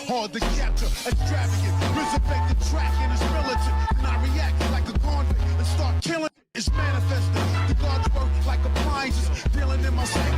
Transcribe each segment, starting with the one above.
hard to capture, extravagant, resurrect the track and it's militant, and I react like a convict and start killing. It's manifested, the gods work like appliances, dealing in my psyche.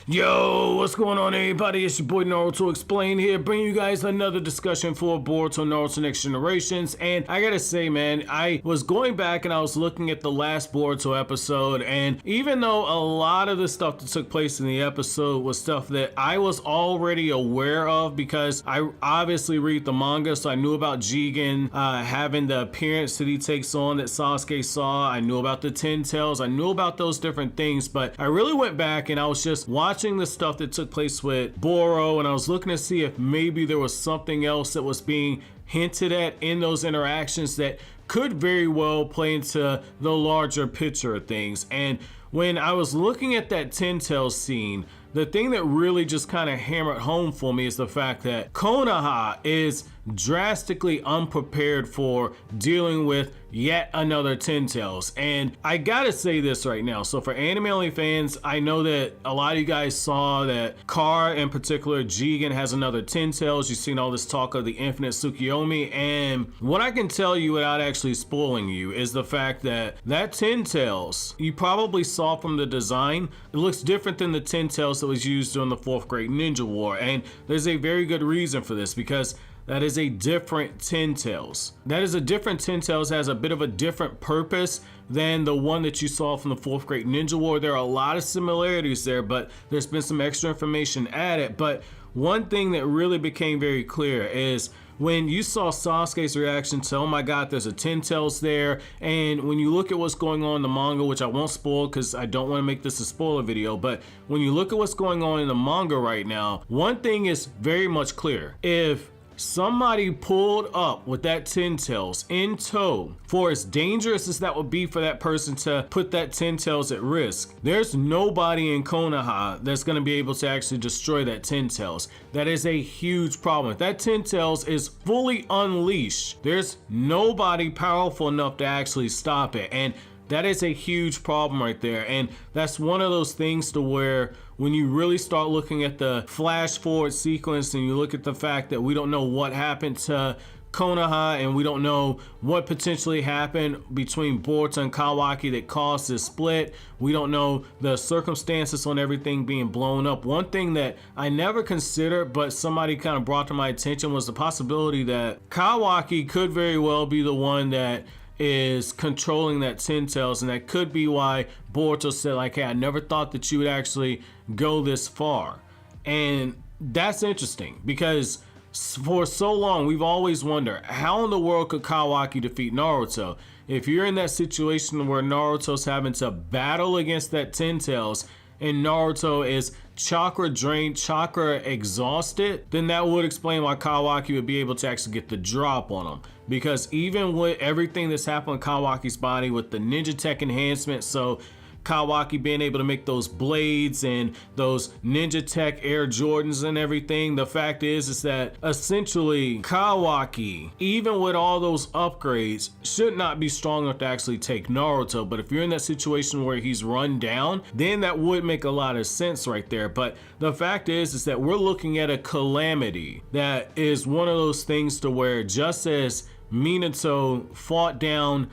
Yo, what's going on everybody? It's your boy Naruto Explained here, bringing you guys another discussion for Boruto Naruto Next Generations. And I gotta say, man, I was going back and I was looking at the last Boruto episode, and even though a lot of the stuff that took place in the episode was stuff that I was already aware of because I obviously read the manga, so I knew about Jigen having the appearance that he takes on that Sasuke saw. I knew about the Ten Tails, I knew about those different things, but I really went back and I was just watching the stuff that took place with Boro, and I was looking to see if maybe there was something else that was being hinted at in those interactions that could very well play into the larger picture of things. And when I was looking at that Ten Tails scene, the thing that really just kind of hammered home for me is the fact that Konoha is drastically unprepared for dealing with yet another Ten Tails. And I gotta say this right now, so for anime only fans, I know that a lot of you guys saw that Kar, in particular Jigen, has another Ten Tails. You've seen all this talk of the infinite Tsukiyomi, and what I can tell you without actually spoiling you is the fact that that Ten Tails, you probably saw from the design, it looks different than the Ten Tails that was used during the 4th Great Ninja War. And there's a very good reason for this, because that is a different Ten Tails. That is a different Ten Tails, has a bit of a different purpose than the one that you saw from the 4th Great Ninja War. There are a lot of similarities there, but there's been some extra information added. But one thing that really became very clear is when you saw Sasuke's reaction to, oh my god, there's a Ten Tails there, and when you look at what's going on in the manga, which I won't spoil because I don't want to make this a spoiler video, but when you look at what's going on in the manga right now, one thing is very much clear. If somebody pulled up with that Ten Tails in tow, for as dangerous as that would be for that person to put that Ten Tails at risk, there's nobody in Konoha that's going to be able to actually destroy that Ten Tails. That is a huge problem. If that Ten Tails is fully unleashed, there's nobody powerful enough to actually stop it. And that is a huge problem right there. And that's one of those things to where when you really start looking at the flash forward sequence and you look at the fact that we don't know what happened to Konoha and we don't know what potentially happened between Boruto and Kawaki that caused this split. We don't know the circumstances on everything being blown up. One thing that I never considered, but somebody kind of brought to my attention, was the possibility that Kawaki could very well be the one that is controlling that Ten Tails, and that could be why Boruto said, like, hey, I never thought that you would actually go this far. And that's interesting because for so long we've always wondered, how in the world could Kawaki defeat Naruto? If you're in that situation where Naruto's having to battle against that Ten Tails and Naruto is chakra drained, chakra exhausted, then that would explain why Kawaki would be able to actually get the drop on him. Because even with everything that's happened in Kawaki's body with the ninja tech enhancement, so Kawaki being able to make those blades and those ninja tech Air Jordans and everything, the fact is that essentially Kawaki, even with all those upgrades, should not be strong enough to actually take Naruto. But if you're in that situation where he's run down, then that would make a lot of sense right there. But the fact is that we're looking at a calamity that is one of those things to where, just as Minato fought down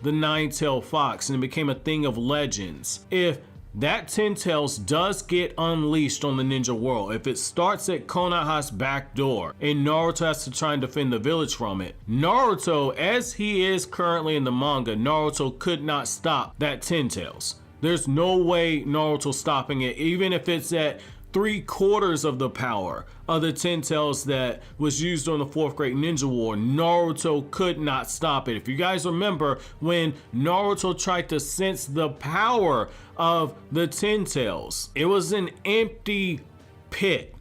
the Nine-Tailed Fox and it became a thing of legends, if that Ten Tails does get unleashed on the ninja world, if it starts at Konoha's back door and Naruto has to try and defend the village from it, Naruto, as he is currently in the manga, Naruto could not stop that Ten Tails. There's no way Naruto's stopping it, even if it's at 3/4 of the power of the Ten Tails that was used on the 4th Great Ninja War. Naruto could not stop it. If you guys remember when Naruto tried to sense the power of the Ten Tails, it was an empty pit.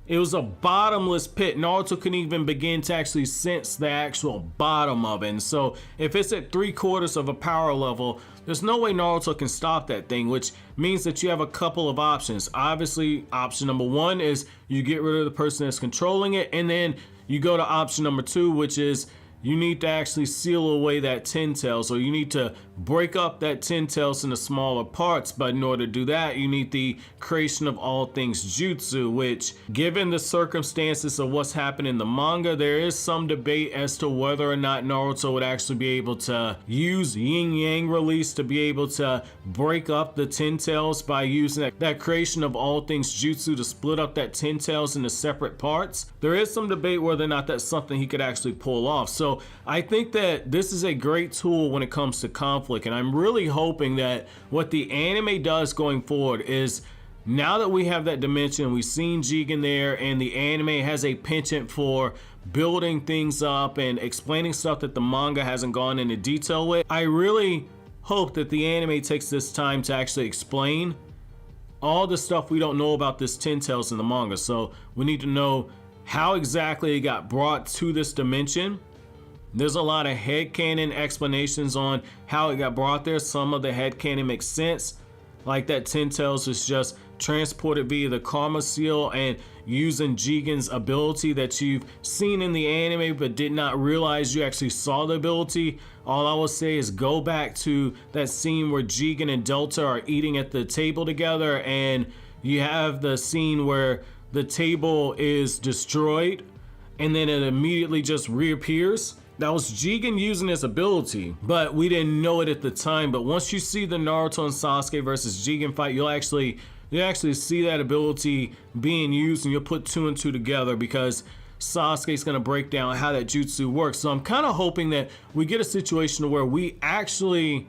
It was a bottomless pit. Naruto couldn't even begin to actually sense the actual bottom of it. And so if it's at 3/4 of a power level, there's no way Naruto can stop that thing, which means that you have a couple of options. Obviously, option number one is you get rid of the person that's controlling it, and then you go to option number two, which is you need to actually seal away that 10 tails, or you need to break up that 10 tails into smaller parts. But in order to do that, you need the creation of all things jutsu, which, given the circumstances of what's happened in the manga, there is some debate as to whether or not Naruto would actually be able to use yin yang release to be able to break up the 10 tails by using that creation of all things jutsu to split up that 10 tails into separate parts. There is some debate whether or not that's something he could actually pull off. So I think that this is a great tool when it comes to conflict, and I'm really hoping that what the anime does going forward is, now that we have that dimension, we've seen Jigen there, and the anime has a penchant for building things up and explaining stuff that the manga hasn't gone into detail with. I really hope that the anime takes this time to actually explain all the stuff we don't know about this 10 tails in the manga. So we need to know how exactly it got brought to this dimension. There's a lot of headcanon explanations on how it got brought there. Some of the headcanon makes sense, like that 10 tails was just transported via the karma seal and using Jigen's ability that you've seen in the anime but did not realize you actually saw the ability. All I will say is go back to that scene where Jigen and Delta are eating at the table together, and you have the scene where the table is destroyed and then it immediately just reappears. That was Jigen using his ability, but we didn't know it at the time. But once you see the Naruto and Sasuke versus Jigen fight, you'll actually see that ability being used, and you'll put 2 and 2 together because Sasuke's gonna break down how that jutsu works. So I'm kind of hoping that we get a situation where we actually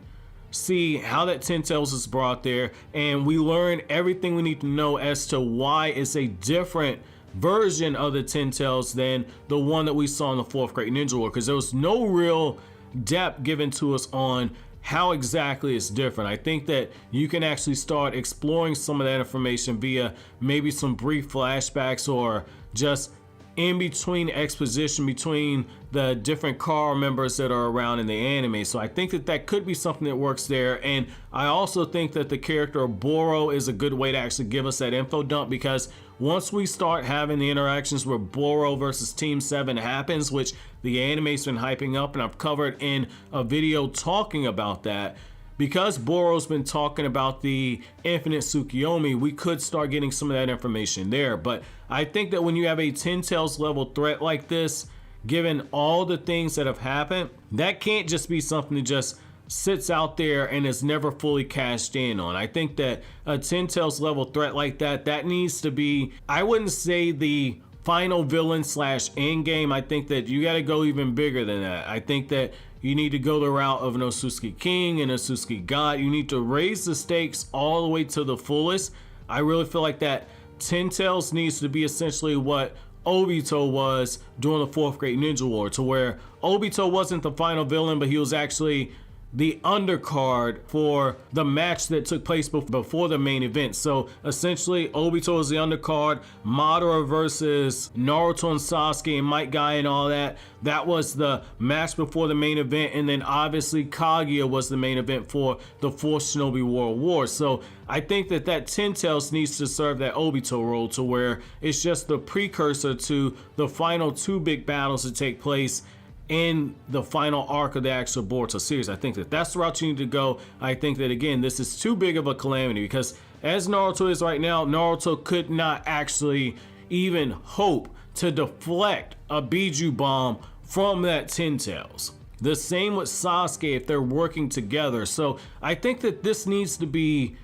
see how that 10 tails is brought there, and we learn everything we need to know as to why it's a different version of the 10 tails than the one that we saw in the 4th Great Ninja War, because there was no real depth given to us on how exactly it's different. I think that you can actually start exploring some of that information via maybe some brief flashbacks or just in between exposition between the different car members that are around in the anime. So I think that that could be something that works there. And I also think that the character of Boro is a good way to actually give us that info dump, because once we start having the interactions where Boro versus Team 7 happens, which the anime's been hyping up and I've covered in a video talking about that, because Boro's been talking about the infinite Tsukiyomi, we could start getting some of that information there. But I think that when you have a 10 tails level threat like this, given all the things that have happened, that can't just be something that just sits out there and is never fully cashed in on. I think that a 10 tails level threat like that needs to be, I wouldn't say the final villain slash end game. I think that you got to go even bigger than that. I think that you need to go the route of an Otsutsuki King and Otsutsuki God. You need to raise the stakes all the way to the fullest. I really feel like that 10 tails needs to be essentially what Obito was during the 4th Great Ninja War, to where Obito wasn't the final villain, but he was actually the undercard for the match that took place before the main event. So essentially Obito is the undercard, Madara versus Naruto and Sasuke and Might Guy and all that. That was the match before the main event, and then obviously Kaguya was the main event for the 4th Shinobi World War. So I think that that 10 tails needs to serve that Obito role, to where it's just the precursor to the final 2 big battles that take place in the final arc of the actual Boruto series. I think that that's the route you need to go. I think that, again, this is too big of a calamity, because as Naruto is right now, Naruto could not actually even hope to deflect a Biju bomb from that 10 tails. The same with Sasuke if they're working together. So I think that this needs to be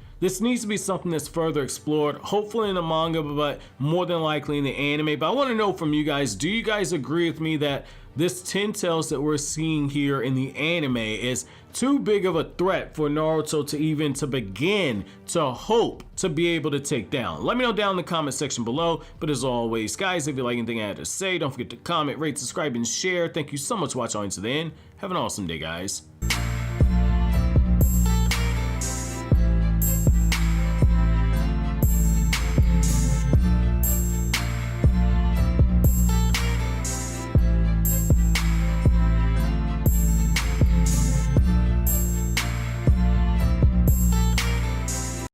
something that's further explored, hopefully in the manga, but more than likely in the anime. But I want to know from you guys, do you guys agree with me that this 10 tails that we're seeing here in the anime is too big of a threat for Naruto to even begin to hope to be able to take down? Let me know down in the comment section below. But as always, guys, if you like anything I had to say, don't forget to comment, rate, subscribe, and share. Thank you so much for watching all the way to the end. Have an awesome day, guys.